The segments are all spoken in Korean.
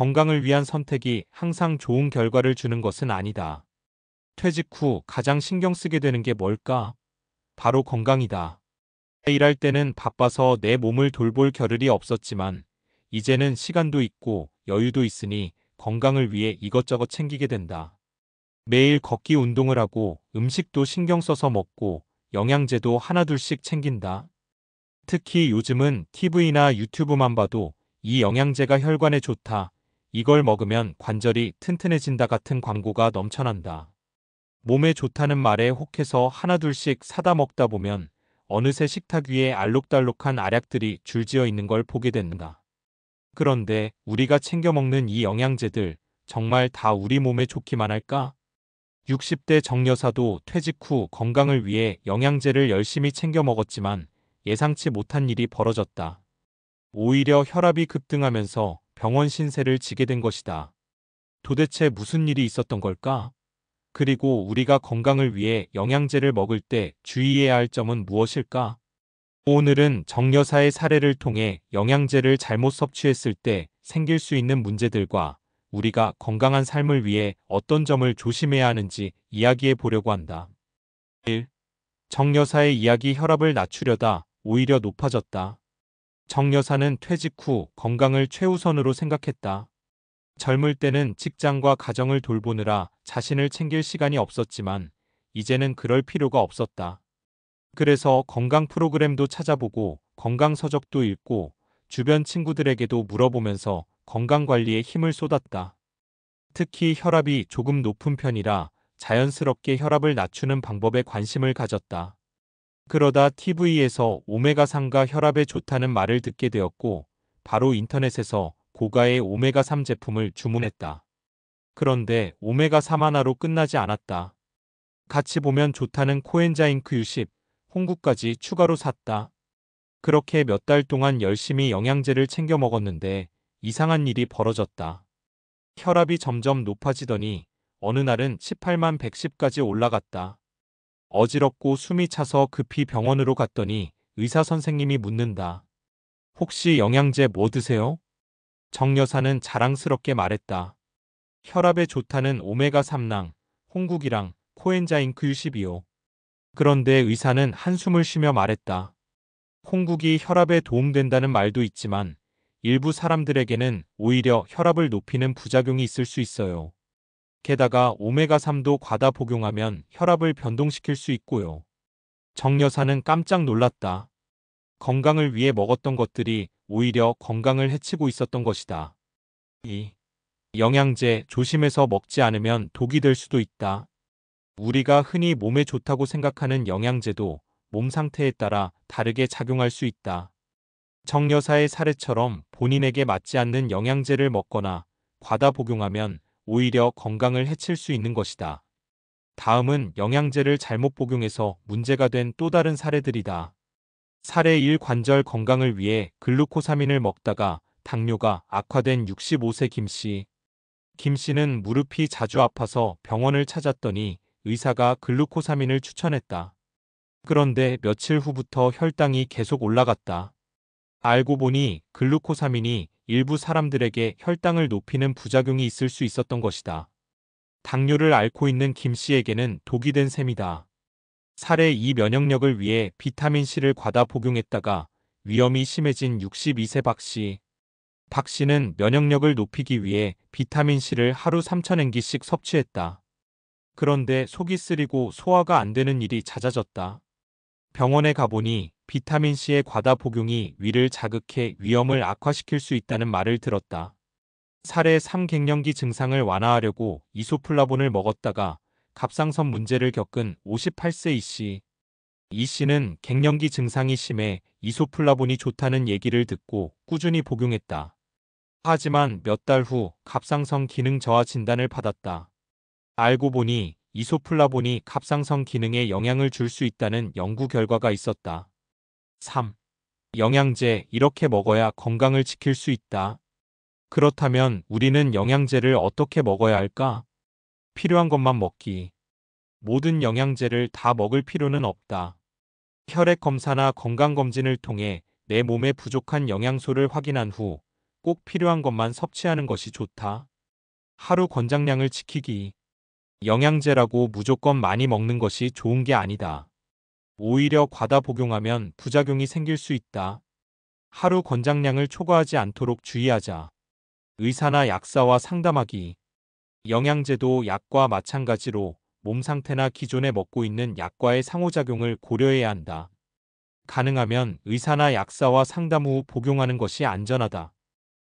건강을 위한 선택이 항상 좋은 결과를 주는 것은 아니다. 퇴직 후 가장 신경 쓰게 되는 게 뭘까? 바로 건강이다. 일할 때는 바빠서 내 몸을 돌볼 겨를이 없었지만, 이제는 시간도 있고 여유도 있으니 건강을 위해 이것저것 챙기게 된다. 매일 걷기 운동을 하고 음식도 신경 써서 먹고 영양제도 하나둘씩 챙긴다. 특히 요즘은 TV나 유튜브만 봐도 이 영양제가 혈관에 좋다, 이걸 먹으면 관절이 튼튼해진다 같은 광고가 넘쳐난다. 몸에 좋다는 말에 혹해서 하나둘씩 사다 먹다 보면 어느새 식탁 위에 알록달록한 알약들이 줄지어 있는 걸 보게 된다. 그런데 우리가 챙겨 먹는 이 영양제들 정말 다 우리 몸에 좋기만 할까? 60대 정 여사도 퇴직 후 건강을 위해 영양제를 열심히 챙겨 먹었지만 예상치 못한 일이 벌어졌다. 오히려 혈압이 급등하면서 병원 신세를 지게 된 것이다. 도대체 무슨 일이 있었던 걸까? 그리고 우리가 건강을 위해 영양제를 먹을 때 주의해야 할 점은 무엇일까? 오늘은 정 여사의 사례를 통해 영양제를 잘못 섭취했을 때 생길 수 있는 문제들과 우리가 건강한 삶을 위해 어떤 점을 조심해야 하는지 이야기해 보려고 한다. 1. 정 여사의 이야기. 혈압을 낮추려다 오히려 높아졌다. 정 여사는 퇴직 후 건강을 최우선으로 생각했다. 젊을 때는 직장과 가정을 돌보느라 자신을 챙길 시간이 없었지만 이제는 그럴 필요가 없었다. 그래서 건강 프로그램도 찾아보고 건강 서적도 읽고 주변 친구들에게도 물어보면서 건강 관리에 힘을 쏟았다. 특히 혈압이 조금 높은 편이라 자연스럽게 혈압을 낮추는 방법에 관심을 가졌다. 그러다 TV에서 오메가3가 혈압에 좋다는 말을 듣게 되었고 바로 인터넷에서 고가의 오메가3 제품을 주문했다. 그런데 오메가3 하나로 끝나지 않았다. 같이 보면 좋다는 코엔자임 Q10, 홍구까지 추가로 샀다. 그렇게 몇 달 동안 열심히 영양제를 챙겨 먹었는데 이상한 일이 벌어졌다. 혈압이 점점 높아지더니 어느 날은 18만 110까지 올라갔다. 어지럽고 숨이 차서 급히 병원으로 갔더니 의사 선생님이 묻는다. 혹시 영양제 뭐 드세요? 정 여사는 자랑스럽게 말했다. 혈압에 좋다는 오메가3랑 홍국이랑 코엔자임 Q10이요. 그런데 의사는 한숨을 쉬며 말했다. 홍국이 혈압에 도움된다는 말도 있지만 일부 사람들에게는 오히려 혈압을 높이는 부작용이 있을 수 있어요. 게다가 오메가3도 과다 복용하면 혈압을 변동시킬 수 있고요. 정 여사는 깜짝 놀랐다. 건강을 위해 먹었던 것들이 오히려 건강을 해치고 있었던 것이다. 2. 영양제 조심해서 먹지 않으면 독이 될 수도 있다. 우리가 흔히 몸에 좋다고 생각하는 영양제도 몸 상태에 따라 다르게 작용할 수 있다. 정 여사의 사례처럼 본인에게 맞지 않는 영양제를 먹거나 과다 복용하면 오히려 건강을 해칠 수 있는 것이다. 다음은 영양제를 잘못 복용해서 문제가 된 또 다른 사례들이다. 사례 1. 관절 건강을 위해 글루코사민을 먹다가 당뇨가 악화된 65세 김씨. 김씨는 무릎이 자주 아파서 병원을 찾았더니 의사가 글루코사민을 추천했다. 그런데 며칠 후부터 혈당이 계속 올라갔다. 알고 보니 글루코사민이 일부 사람들에게 혈당을 높이는 부작용이 있을 수 있었던 것이다. 당뇨를 앓고 있는 김씨에게는 독이 된 셈이다. 사례 2. 면역력을 위해 비타민C를 과다 복용했다가 위염이 심해진 62세 박씨. 박씨는 면역력을 높이기 위해 비타민C를 하루 3,000mg씩 섭취했다. 그런데 속이 쓰리고 소화가 안 되는 일이 잦아졌다. 병원에 가보니 비타민C의 과다 복용이 위를 자극해 위염을 악화시킬 수 있다는 말을 들었다. 사례 3. 갱년기 증상을 완화하려고 이소플라본을 먹었다가 갑상선 문제를 겪은 58세 이씨. 이씨는 갱년기 증상이 심해 이소플라본이 좋다는 얘기를 듣고 꾸준히 복용했다. 하지만 몇 달 후 갑상선 기능 저하 진단을 받았다. 알고 보니 이소플라본이 갑상선 기능에 영향을 줄 수 있다는 연구 결과가 있었다. 3. 영양제 이렇게 먹어야 건강을 지킬 수 있다. 그렇다면 우리는 영양제를 어떻게 먹어야 할까? 필요한 것만 먹기. 모든 영양제를 다 먹을 필요는 없다. 혈액 검사나 건강검진을 통해 내 몸에 부족한 영양소를 확인한 후 꼭 필요한 것만 섭취하는 것이 좋다. 하루 권장량을 지키기. 영양제라고 무조건 많이 먹는 것이 좋은 게 아니다. 오히려 과다 복용하면 부작용이 생길 수 있다. 하루 권장량을 초과하지 않도록 주의하자. 의사나 약사와 상담하기. 영양제도 약과 마찬가지로 몸 상태나 기존에 먹고 있는 약과의 상호작용을 고려해야 한다. 가능하면 의사나 약사와 상담 후 복용하는 것이 안전하다.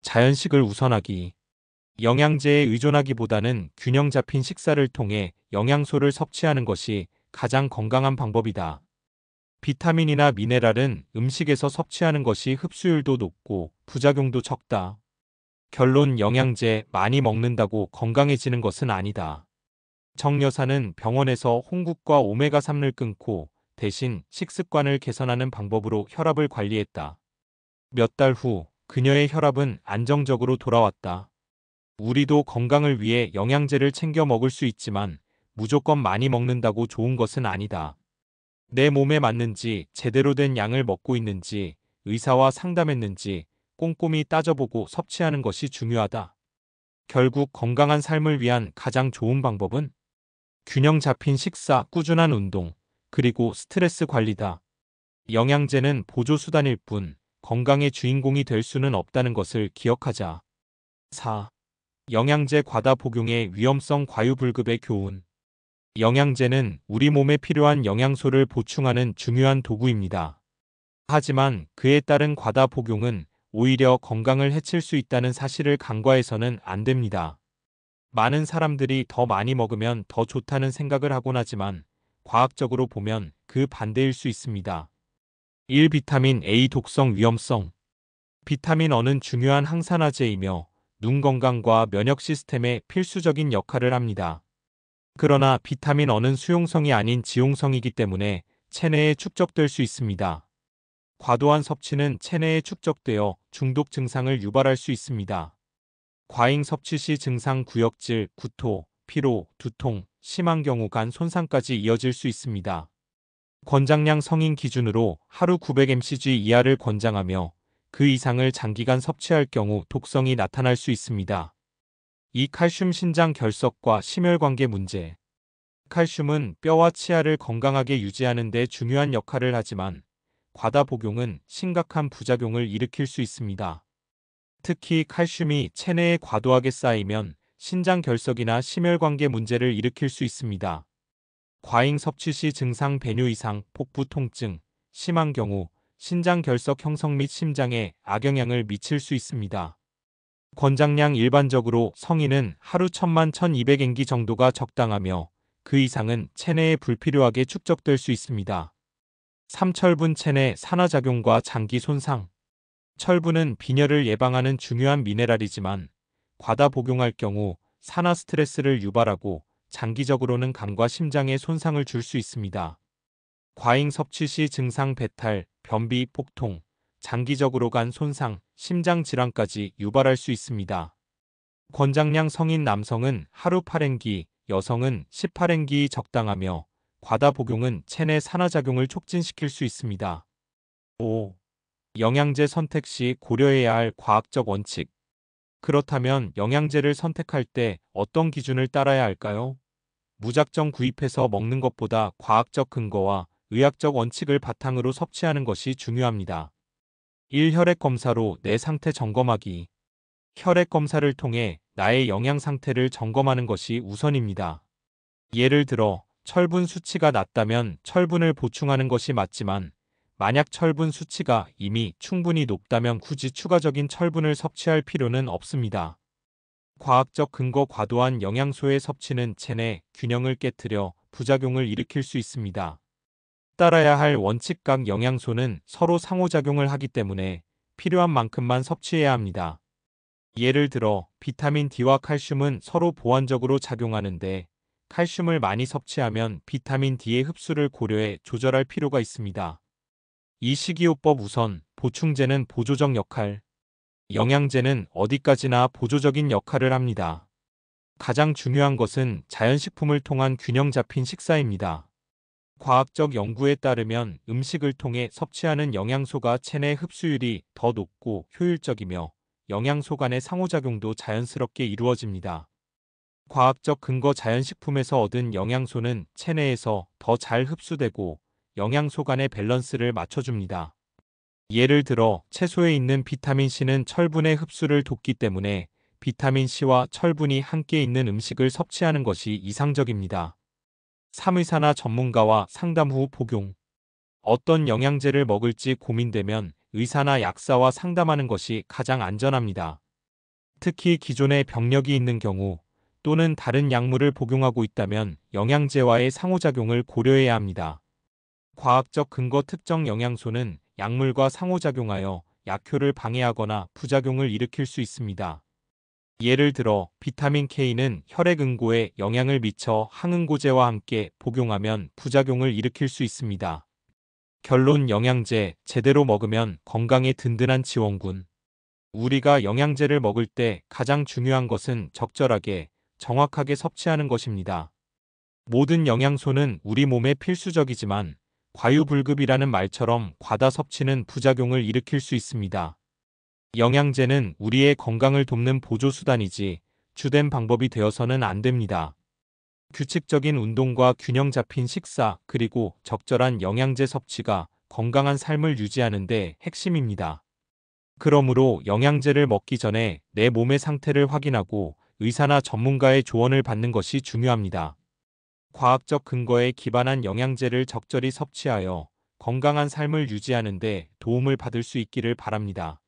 자연식을 우선하기. 영양제에 의존하기보다는 균형 잡힌 식사를 통해 영양소를 섭취하는 것이 가장 건강한 방법이다. 비타민이나 미네랄은 음식에서 섭취하는 것이 흡수율도 높고 부작용도 적다. 결론 영양제 많이 먹는다고 건강해지는 것은 아니다. 정 여사는 병원에서 홍국과 오메가3를 끊고 대신 식습관을 개선하는 방법으로 혈압을 관리했다. 몇 달 후 그녀의 혈압은 안정적으로 돌아왔다. 우리도 건강을 위해 영양제를 챙겨 먹을 수 있지만 무조건 많이 먹는다고 좋은 것은 아니다. 내 몸에 맞는지 제대로 된 양을 먹고 있는지 의사와 상담했는지 꼼꼼히 따져보고 섭취하는 것이 중요하다. 결국 건강한 삶을 위한 가장 좋은 방법은 균형 잡힌 식사, 꾸준한 운동, 그리고 스트레스 관리다. 영양제는 보조수단일 뿐 건강의 주인공이 될 수는 없다는 것을 기억하자. 4. 영양제 과다 복용의 위험성 과유불급의 교훈. 영양제는 우리 몸에 필요한 영양소를 보충하는 중요한 도구입니다. 하지만 그에 따른 과다 복용은 오히려 건강을 해칠 수 있다는 사실을 간과해서는 안 됩니다. 많은 사람들이 더 많이 먹으면 더 좋다는 생각을 하곤 하지만 과학적으로 보면 그 반대일 수 있습니다. 1. 비타민 A 독성 위험성. 비타민 A는 중요한 항산화제이며 눈 건강과 면역 시스템에 필수적인 역할을 합니다. 그러나 비타민 A는 수용성이 아닌 지용성이기 때문에 체내에 축적될 수 있습니다. 과도한 섭취는 체내에 축적되어 중독 증상을 유발할 수 있습니다. 과잉 섭취 시 증상 구역질, 구토, 피로, 두통, 심한 경우 간 손상까지 이어질 수 있습니다. 권장량 성인 기준으로 하루 900mcg 이하를 권장하며 그 이상을 장기간 섭취할 경우 독성이 나타날 수 있습니다. 이 칼슘 신장 결석과 심혈관계 문제. 칼슘은 뼈와 치아를 건강하게 유지하는 데 중요한 역할을 하지만 과다 복용은 심각한 부작용을 일으킬 수 있습니다. 특히 칼슘이 체내에 과도하게 쌓이면 신장 결석이나 심혈관계 문제를 일으킬 수 있습니다. 과잉 섭취 시 증상 배뇨 이상, 복부 통증, 심한 경우 신장 결석 형성 및 심장에 악영향을 미칠 수 있습니다. 권장량 일반적으로 성인은 하루 1000-1200mg 정도가 적당하며 그 이상은 체내에 불필요하게 축적될 수 있습니다. 3. 철분 체내 산화작용과 장기 손상. 철분은 빈혈을 예방하는 중요한 미네랄이지만 과다 복용할 경우 산화 스트레스를 유발하고 장기적으로는 간과 심장에 손상을 줄 수 있습니다. 과잉 섭취 시 증상 배탈, 변비, 폭통, 장기적으로 간 손상, 심장 질환까지 유발할 수 있습니다. 권장량 성인 남성은 하루 8mg, 여성은 18mg 적당하며 과다 복용은 체내 산화작용을 촉진시킬 수 있습니다. 5. 영양제 선택 시 고려해야 할 과학적 원칙. 그렇다면 영양제를 선택할 때 어떤 기준을 따라야 할까요? 무작정 구입해서 먹는 것보다 과학적 근거와 의학적 원칙을 바탕으로 섭취하는 것이 중요합니다. 1. 혈액 검사로 내 상태 점검하기. 혈액 검사를 통해 나의 영양 상태를 점검하는 것이 우선입니다. 예를 들어 철분 수치가 낮다면 철분을 보충하는 것이 맞지만 만약 철분 수치가 이미 충분히 높다면 굳이 추가적인 철분을 섭취할 필요는 없습니다. 과학적 근거 과도한 영양소의 섭취는 체내 균형을 깨트려 부작용을 일으킬 수 있습니다. 따라야 할 원칙. 각 영양소는 서로 상호작용을 하기 때문에 필요한 만큼만 섭취해야 합니다. 예를 들어 비타민 D와 칼슘은 서로 보완적으로 작용하는데 칼슘을 많이 섭취하면 비타민 D의 흡수를 고려해 조절할 필요가 있습니다. 이 식이요법 우선, 보충제는 보조적 역할, 영양제는 어디까지나 보조적인 역할을 합니다. 가장 중요한 것은 자연식품을 통한 균형 잡힌 식사입니다. 과학적 연구에 따르면 음식을 통해 섭취하는 영양소가 체내 흡수율이 더 높고 효율적이며 영양소 간의 상호작용도 자연스럽게 이루어집니다. 과학적 근거 자연식품에서 얻은 영양소는 체내에서 더 잘 흡수되고 영양소 간의 밸런스를 맞춰줍니다. 예를 들어 채소에 있는 비타민C는 철분의 흡수를 돕기 때문에 비타민C와 철분이 함께 있는 음식을 섭취하는 것이 이상적입니다. 3의사나 전문가와 상담 후 복용. 어떤 영양제를 먹을지 고민되면 의사나 약사와 상담하는 것이 가장 안전합니다. 특히 기존에 병력이 있는 경우 또는 다른 약물을 복용하고 있다면 영양제와의 상호작용을 고려해야 합니다. 과학적 근거 특정 영양소는 약물과 상호작용하여 약효를 방해하거나 부작용을 일으킬 수 있습니다. 예를 들어 비타민 K는 혈액 응고에 영향을 미쳐 항응고제와 함께 복용하면 부작용을 일으킬 수 있습니다. 결론 영양제 제대로 먹으면 건강에 든든한 지원군. 우리가 영양제를 먹을 때 가장 중요한 것은 적절하게, 정확하게 섭취하는 것입니다. 모든 영양소는 우리 몸에 필수적이지만 과유불급이라는 말처럼 과다 섭취는 부작용을 일으킬 수 있습니다. 영양제는 우리의 건강을 돕는 보조수단이지 주된 방법이 되어서는 안 됩니다. 규칙적인 운동과 균형 잡힌 식사 그리고 적절한 영양제 섭취가 건강한 삶을 유지하는 데 핵심입니다. 그러므로 영양제를 먹기 전에 내 몸의 상태를 확인하고 의사나 전문가의 조언을 받는 것이 중요합니다. 과학적 근거에 기반한 영양제를 적절히 섭취하여 건강한 삶을 유지하는 데 도움을 받을 수 있기를 바랍니다.